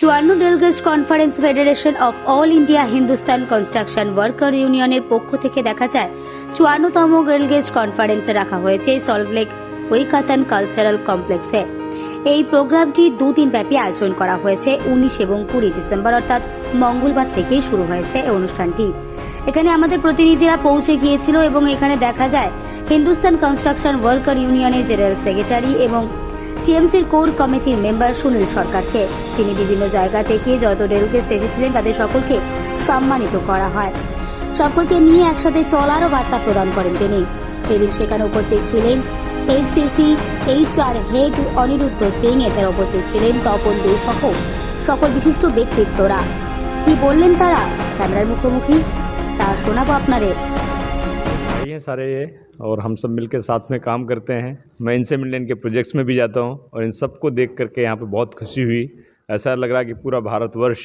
54 delegates conference federation of all India Hindustan construction worker ইউনিয়নের পক্ষ থেকে দেখা যায় 54তম ডেলগেস্ট কনফারেন্সে রাখা হয়েছে সল্টলেক ঐকাতান কালচারাল কমপ্লেক্সে। এই প্রোগ্রামটি দুদিন ব্যাপী আয়োজন করা হয়েছে। 19 এবং 20 ডিসেম্বর অর্থাৎ মঙ্গলবার থেকেই শুরু হয়েছে এই অনুষ্ঠানটি। এখানে আমাদের প্রতিনিধিরা পৌঁছে গিয়েছিল এবং এখানে দেখা যায় হিন্দুস্তান কনস্ট্রাকশন ওয়ার্কার ইউনিয়নের জেনারেল সেক্রেটারি এবং টিএমসির কোর কমিটির মেম্বার সুনীল সরকারকে। তিনি বিভিন্ন জায়গা থেকে যত ডেলগেস্ট এসেছিলেন তাদের সকলকে সম্মানিত করা হয়। সকলকে নিয়ে একসাথে চলারও বার্তা প্রদান করেন তিনি। এদিন সেখানে উপস্থিত ছিলেন HSC HR head Aniruddha Singh, এছাড়া উপস্থিত ছিলেন তপন দে সহ সকল বিশিষ্ট ব্যক্তিত্বরা। কি বললেন তারা ক্যামেরার মুখোমুখি তা শোনাবো আপনাদের। ये सारे ये और हम सब मिलकर साथ में काम करते हैं। मैं इनसे मिलने इनके प्रोजेक्ट्स में भी जाता हूँ और इन सबको देख करके यहाँ पे बहुत खुशी हुई। ऐसा लग रहा है कि पूरा भारतवर्ष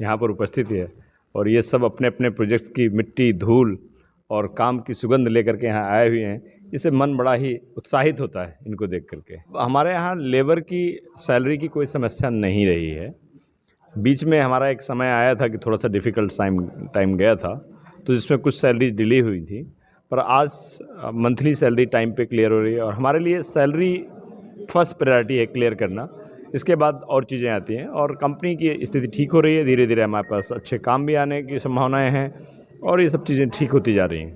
यहाँ पर उपस्थित है और ये सब अपने अपने प्रोजेक्ट्स की मिट्टी, धूल और काम की सुगंध लेकर के यहाँ आए हुए हैं। इससे मन बड़ा ही उत्साहित होता है इनको देख करके। हमारे यहाँ लेबर की सैलरी की कोई समस्या नहीं रही है। बीच में हमारा एक समय आया था कि थोड़ा सा डिफ़िकल्ट टाइम गया था, तो जिसमें कुछ सैलरी डिले हुई थी, पर आज मंथली सैलरी टाइम पे क्लियर हो रही है और हमारे लिए सैलरी फर्स्ट प्रायोरिटी है क्लियर करना। इसके बाद और चीज़ें आती हैं और कंपनी की स्थिति ठीक हो रही है। धीरे धीरे हमारे पास अच्छे काम भी आने की संभावनाएं हैं और ये सब चीज़ें ठीक होती जा रही हैं।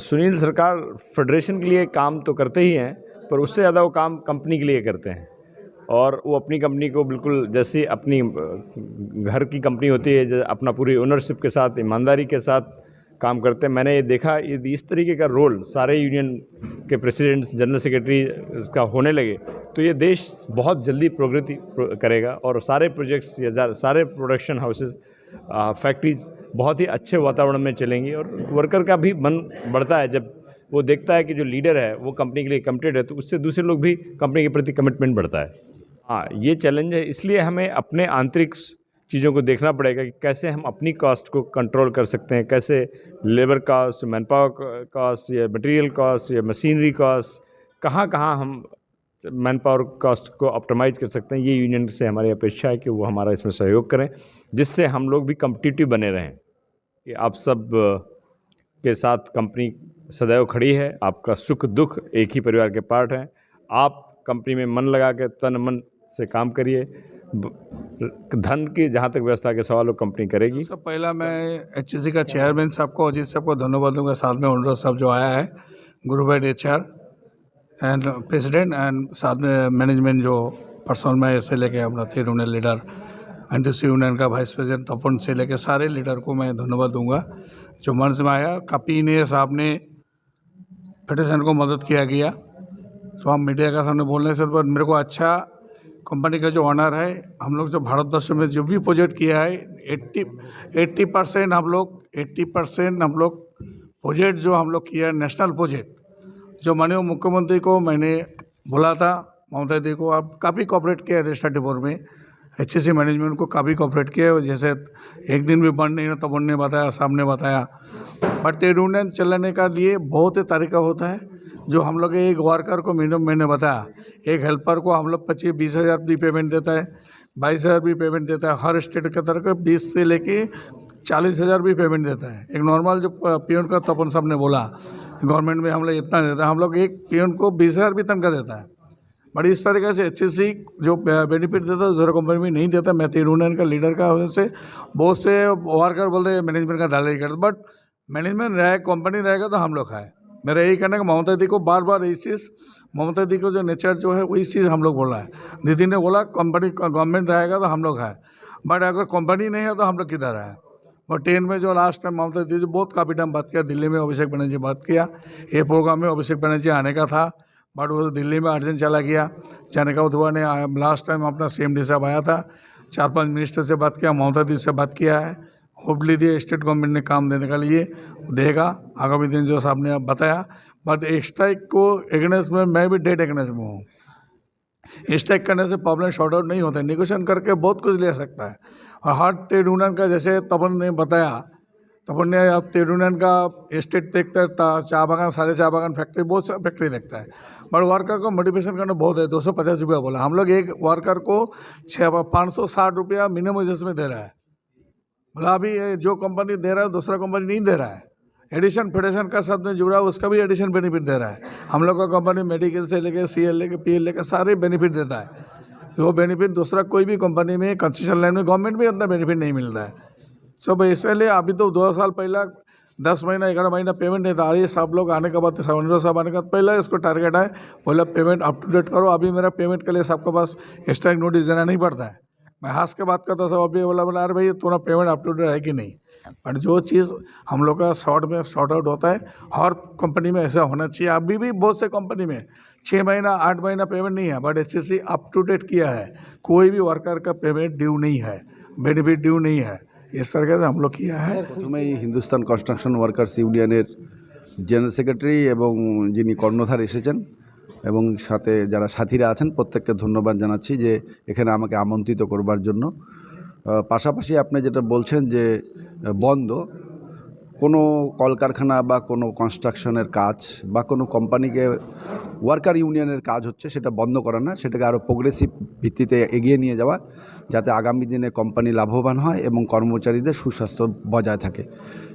सुनील सरकार फेडरेशन के लिए काम तो करते ही हैं, पर उससे ज़्यादा वो काम कंपनी के लिए करते हैं और वो अपनी कंपनी को बिल्कुल जैसी अपनी घर की कंपनी होती है, अपना पूरी ओनरशिप के साथ, ईमानदारी के साथ काम करते हैं। मैंने ये देखा, यदि इस तरीके का रोल सारे यूनियन के प्रेसिडेंट्स, जनरल सेक्रेटरी का होने लगे तो ये देश बहुत जल्दी प्रगति करेगा और सारे प्रोजेक्ट्स या सारे प्रोडक्शन हाउसेस, फैक्ट्रीज बहुत ही अच्छे वातावरण में चलेंगी और वर्कर का भी मन बढ़ता है जब वो देखता है कि जो लीडर है वो कंपनी के लिए कमिटेड है, तो उससे दूसरे लोग भी कंपनी के प्रति कमिटमेंट बढ़ता है। हाँ, ये चैलेंज है, इसलिए हमें अपने आंतरिक चीज़ों को देखना पड़ेगा कि कैसे हम अपनी कॉस्ट को कंट्रोल कर सकते हैं, कैसे labour cost, man power cost या मटेरियल कॉस्ट या मशीनरी कॉस्ट, कहाँ कहाँ हम मैन पावर कॉस्ट को ऑप्टिमाइज कर सकते हैं। ये यूनियन से हमारी अपेक्षा है कि वो हमारा इसमें सहयोग करें, जिससे हम लोग भी कम्पिटिटिव बने रहें। कि आप सब के साथ कंपनी सदैव खड़ी है, आपका सुख दुख एक ही परिवार के पार्ट हैं। आप कंपनी में मन लगा के तन मन से काम करिए। धन की जहाँ तक व्यवस्था के सवाल कंपनी करेगी। सबसे पहला मैं HSC का चेयरमैन साहब को, अजीत साहब को धन्यवाद दूंगा। साथ में ओनर साहब जो आया है, group head HR and president and साथ में मैनेजमेंट जो पर्सनल में से लेके अपना यूनियन लीडर, NTC यूनियन का वाइस प्रेसिडेंट तपन से लेके सारे लीडर को मैं धन्यवाद दूंगा जो मन से में आया। काफ़ी ने साहब ने फेडरेशन को मदद किया गया, तो हम मीडिया का सामने बोलने से पर मेरे को अच्छा कंपनी का जो ऑनर है। हम लोग जो भारतवर्ष में जो भी प्रोजेक्ट किया है 80% हम लोग प्रोजेक्ट जो हम लोग किया नेशनल प्रोजेक्ट, जो माननीय मुख्यमंत्री को मैंने बोला था, ममता दी को, आप काफ़ी कॉपरेट किया रजिस्ट्रेटिव बोर्ड में। HSC मैनेजमेंट को काफ़ी कॉपरेट किया। जैसे एक दिन भी बंद नहीं ना, तब उन्होंने बताया, सामने बताया। बट यूनियन चलाने का लिए बहुत ही तरीका होता है। जो हम लोग एक वर्कर को मिनिमम मैंने बताया, एक हेल्पर को हम लोग 25-20 हज़ार भी पेमेंट देता है, 22 हज़ार भी पेमेंट देता है। हर स्टेट के तरफ 20 से लेके 40 हज़ार भी पेमेंट देता है। एक नॉर्मल जो पियून का तपन साहब ने बोला गवर्नमेंट में हम लोग इतना देता है, हम लोग एक पियून को 20 हज़ार भी तनख्वाह देता है। बट इस तरीके से HSC जो बेनिफिट देता है दूसरे कंपनी में नहीं देता। मैं यूनियन का लीडर का वजह से बहुत से वर्कर बोलते मैनेजमेंट का दालाली करते, बट मैनेजमेंट रहे, कंपनी रहेगा तो हम लोग है। मेरा यही कहना है कि ममता दी को बार बार इस चीज़, ममता दी को जो नेचर जो है वही चीज़ हम लोग बोल रहा है। दीदी ने बोला कंपनी गवर्नमेंट रहेगा तो हम लोग है, बट अगर कंपनी नहीं है तो हम लोग किधर है। और ट्रेन में जो लास्ट टाइम ममता दी बहुत काफ़ी टाइम बात किया, दिल्ली में अभिषेक बनर्जी बात किया। ये प्रोग्राम में अभिषेक बनर्जी आने का था, बट वो दिल्ली में अर्जेंट चला गया। जाने का हुआ ने लास्ट टाइम अपना CMD साहब आया था, 4-5 मिनिस्टर से बात किया, ममता दी से बात किया है। होपफुली दी स्टेट गवर्नमेंट ने काम देने के लिए देगा आगामी दिन जो साहब ने बताया। बट स्ट्राइक को एगेंस्ट में मैं भी डेट एगेंस्ट में हूँ। स्ट्राइक करने से प्रॉब्लम शॉर्ट आउट नहीं होता है, नेगोशिएशन करके बहुत कुछ ले सकता है। और हर ट्रेड यूनियन का जैसे तपन ने बताया, तो अपन ने अब ट्रेड यूनियन का एस्टेट देखता है, चाय बागान, सारे चाय बागान फैक्ट्री, बहुत सारा फैक्ट्री देखता है। बट वर्कर को मोटिवेशन करना बहुत है। 250 रुपया बोला, हम लोग एक वर्कर को 560 रुपया मिनिमम वेजेस में दे रहा है। बोला अभी ये जो कंपनी दे रहा है दूसरा कंपनी नहीं दे रहा है। एडिशन फेडरेशन का सब में जुड़ा है, उसका भी एडिशन बेनिफिट दे रहा है। हम लोग का कंपनी मेडिकल से लेके CL लेके PL लेके सारे बेनिफिट देता है। वो बेनिफिट दूसरा कोई भी कंपनी में कंसेशन लाइन में गवर्नमेंट में इतना बेनिफिट नहीं मिलता है। सब इसलिए अभी तो 2 साल पहला 10 महीना 11 महीना पेमेंट नहीं था। ये सब लोग आने के बाद, सवनरो साहब आने के बाद पहला इसको टारगेट है, बोला पेमेंट अप टू डेट करो। अभी मेरा पेमेंट के लिए सबके पास स्ट्राइक नोटिस देना नहीं पड़ता है। मैं हंस के बात करता सब अभी बोला अरे भाई तुम्हारा पेमेंट अप टू डेट है कि नहीं। बट जो चीज़ हम लोग का शॉर्ट आउट होता है, हर कंपनी में ऐसा होना चाहिए। अभी भी बहुत से कंपनी में 6 महीना 8 महीना पेमेंट नहीं है, but HSC up to date किया है। कोई भी वर्कर का पेमेंट ड्यू नहीं है, बेनिफिट ड्यू नहीं है। इस तरीके से हम लोग किया है। प्रथमेই হিন্দুস্তান কনস্ট্রাকশন ওয়ার্কার্স ইউনিয়নের জেনারেল সেক্রেটারি এবং যিনি কর্ণধার এসেছেন এবং সাথে যারা সাথীরা আছেন প্রত্যেককে ধন্যবাদ জানাচ্ছি যে এখানে আমাকে আমন্ত্রিত করবার জন্য। পাশাপাশি আপনি যেটা বলছেন যে বন্ধ কোনো কলকারখানা বা কোনো কনস্ট্রাকশনের কাজ বা কোনো কোম্পানিকে ওয়ার্কার ইউনিয়নের কাজ হচ্ছে সেটা বন্ধ করা না, সেটাকে আরও প্রোগ্রেসিভ ভিত্তিতে এগিয়ে নিয়ে যাওয়া, যাতে আগামী দিনে কোম্পানি লাভবান হয় এবং কর্মচারীদের সুস্বাস্থ্য বজায় থাকে।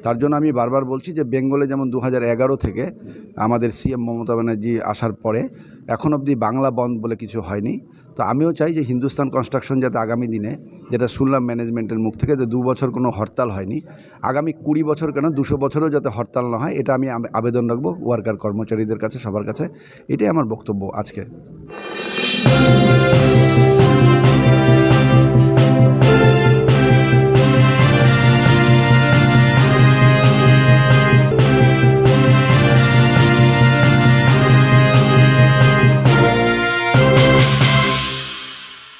তার জন্য আমি বারবার বলছি যে বেঙ্গলে যেমন 2011 থেকে আমাদের CM মমতা ব্যানার্জি আসার পরে এখন অবধি বাংলা বন্ধ বলে কিছু হয়নি। তো আমিও চাই যে হিন্দুস্তান কনস্ট্রাকশন যাতে আগামী দিনে, যেটা শুনলাম ম্যানেজমেন্টের মুখ থেকে যে 2 বছর কোনো হরতাল হয়নি, আগামী 20 বছর কেন 200 বছরেও যাতে হরতাল না হয়, এটা আমি আবেদন রাখবো ওয়ার্কার কর্মচারীদের কাছে, সবার কাছে। এটাই আমার বক্তব্য আজকে।